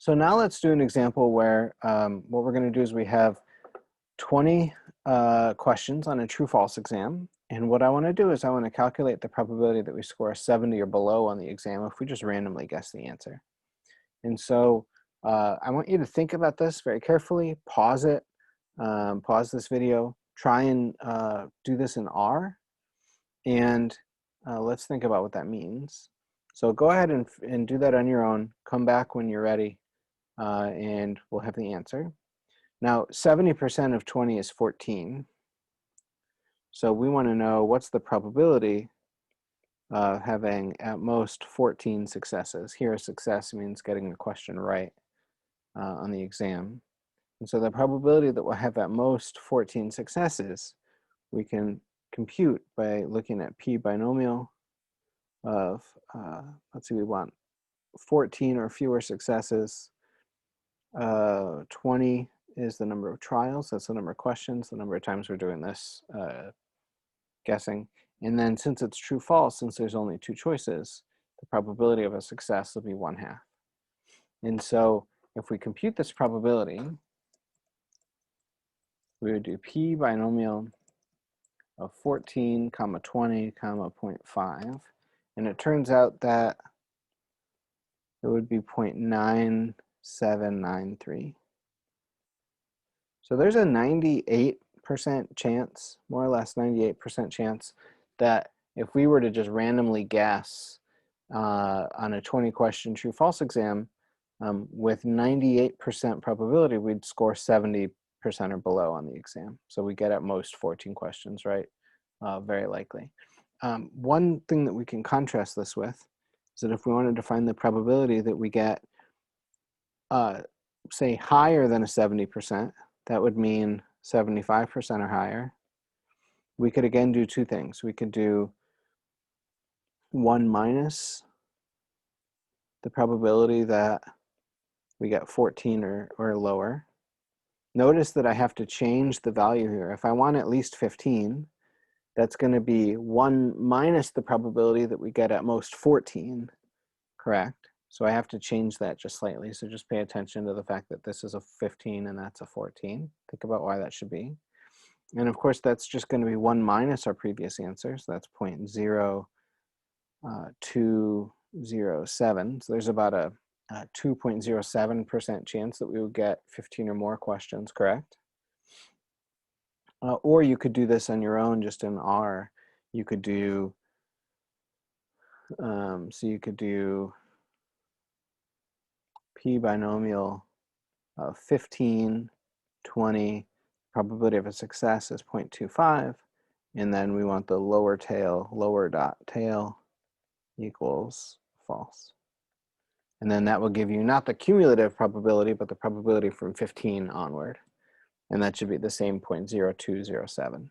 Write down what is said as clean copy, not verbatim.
So now let's do an example where what we're going to do is we have 20 questions on a true-false exam. And what I want to do is I want to calculate the probability that we score a 70 or below on the exam if we just randomly guess the answer. And so I want you to think about this very carefully, pause it, pause this video, try and do this in R, and let's think about what that means. So go ahead and do that on your own. Come back when you're ready, and we'll have the answer. Now, 70% of 20 is 14. So we want to know what's the probability of having at most 14 successes. Here, a success means getting the question right on the exam. And so the probability that we'll have at most 14 successes, we can compute by looking at p binomial of, let's see, we want 14 or fewer successes. 20 is the number of trials, that's the number of questions, the number of times we're doing this guessing. And then since it's true false, since there's only two choices, the probability of a success will be 1/2. And so if we compute this probability, we would do p binomial of 14, 20, 0.5. And it turns out that it would be 0.9793. So there's a 98% chance, more or less 98% chance, that if we were to just randomly guess on a 20-question true-false exam, with 98% probability, we'd score 70% or below on the exam. So we get at most 14 questions right, very likely. One thing that we can contrast this with is that if we wanted to find the probability that we get, say, higher than a 70%, that would mean 75% or higher. We could again do two things. We could do 1 minus the probability that we get 14 or lower. Notice that I have to change the value here. If I want at least 15, that's going to be 1 minus the probability that we get at most 14, correct? So I have to change that just slightly. So just pay attention to the fact that this is a 15 and that's a 14. Think about why that should be. And of course, that's just going to be 1 minus our previous answer. So that's 0.0207. So there's about a 2.07% chance that we would get 15 or more questions correct. Or you could do this on your own just in R. You could do, so you could do p binomial of 15, 20, probability of a success is 0.25, and then we want the lower.tail equals false. And then that will give you not the cumulative probability, but the probability from 15 onward. And that should be the same 0.0207.